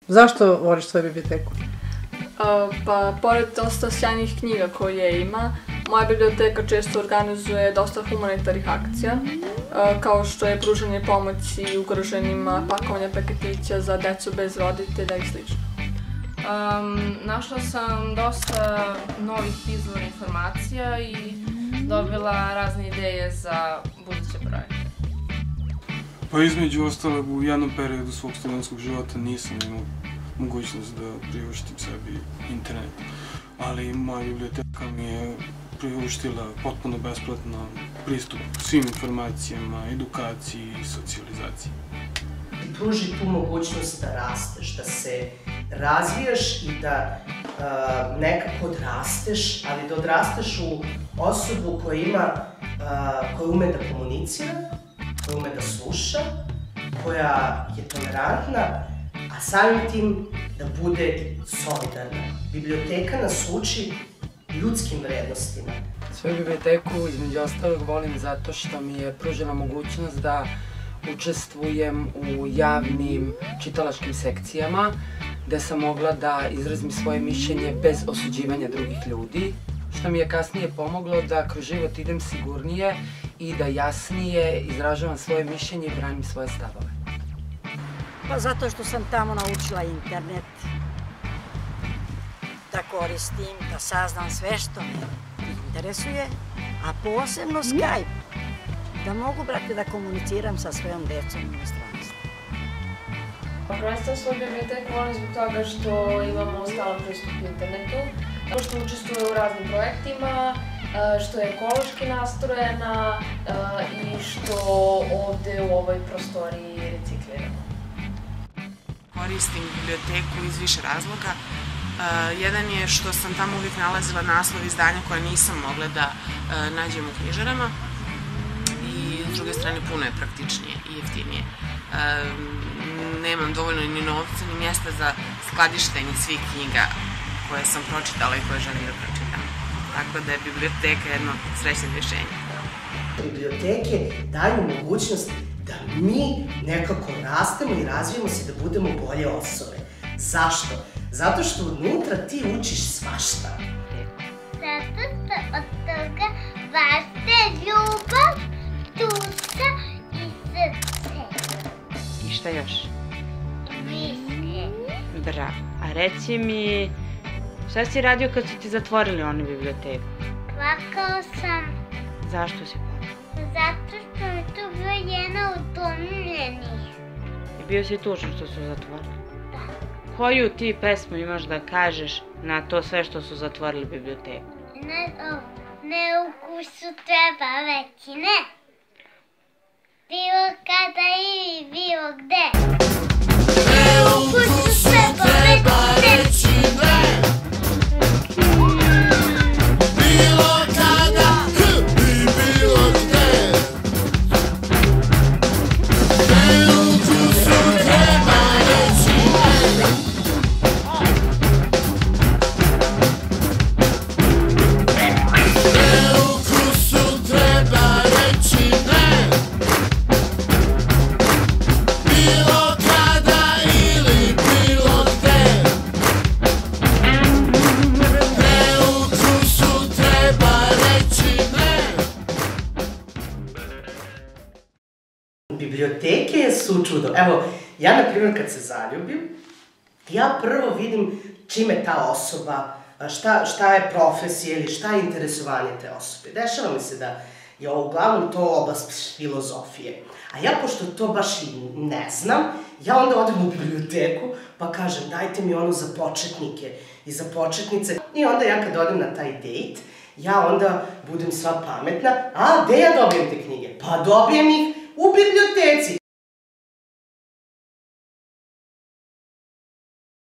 Zašto voliš svoju biblioteku? Pa, pored dosta sjajnih knjiga koje ima, moja biblioteka često organizuje dosta humanitarnih akcija, kao što je pružanje pomoći ugroženima, pakovanje paketića za decu bez roditelja i sl. Našla sam dosta novih izvora informacija i dobila razne ideje za buduće projekte. Pa između ostalog, u jednom periodu svog studentskog života nisam imao mogućnost da priuštim sebi internet, ali moja biblioteka mi je priuštila potpuno besplatno pristup svim informacijama, edukaciji i socijalizaciji. Pruži tu mogućnost da rasteš, da se razvijaš i da nekako odrasteš, ali da odrasteš u osobu koja ume da komunicira, koja ume da sluša, koja je tolerantna, a samim tim da bude solidarna. Biblioteka nas uči ljudskim vrednostima. Svoju biblioteku, između ostalog, volim zato što mi je pružila mogućnost da učestvujem u javnim čitalačkim sekcijama, gde sam mogla da izrazim svoje mišljenje bez osuđivanja drugih ljudi, što mi je kasnije pomoglo da kroz život idem sigurnije i da jasnije izražavam svoje mišljenje i branim svoje stavove. Pa zato što sam tamo naučila internet, da koristim, da saznam sve što me interesuje, a posebno Skype, da mogu, brate, da komuniciram sa svojom decom u inostranstvu. Prvenstveno svoju biblioteku volim zbog toga što imamo stalan pristup internetu, što učestvuje u raznim projektima, što je ekološki nastrojena i što ovde u ovoj prostoriji recikliramo. Koristim biblioteku iz više razloga. Jedan je što sam tamo uvijek nalazila naslov izdanja koje nisam mogla da nađem u knjižarama i s druge strane puno je praktičnije i jeftinije. Nemam dovoljno ni novca ni mjesta za skladištenje svih knjiga koje sam pročitala i koje želim da pročitam. Tako da je biblioteka jedno srećno rješenje. Biblioteke daju mogućnost da mi nekako rastemo i razvijemo se da budemo bolje osobe. Zašto? Zato što unutra ti učiš svašta. Zato što od toga raste ljubav, duša i srce. I šta još? Više. Bravo. A reci mi, šta si radio kad su ti zatvorili onu biblioteku? Plakao sam. Zašto si plakao? Zato što je to bila jedna od omiljenih. I bio si tužan što su zatvorili? Da. Koju ti pesmu imaš da kažeš na to sve što su zatvorili biblioteku? Ne u kusu treba reći ne. Bilo kada i bilo gde. Ne u kusu treba reći ne. Bilo kada i bilo gde. Ne u kusu treba reći ne. Ne u kusu treba reći ne. Bilo kada ili bilo gde. Ne u kusu treba reći ne. Biblioteke su čudo. Evo, ja, na primjer, kad se zaljubim, ja prvo vidim čime ta osoba, šta je profesija ili šta je interesovanje te osobe. Dešava mi se da je uglavnom to oblast filozofije. A ja, pošto to baš i ne znam, ja onda odem u biblioteku pa kažem dajte mi ono za početnike i za početnice. I onda ja kad odem na taj dejt, ja onda budem sva pametna, a gde ja dobijem te knjige? Pa dobijem ih u biblioteci.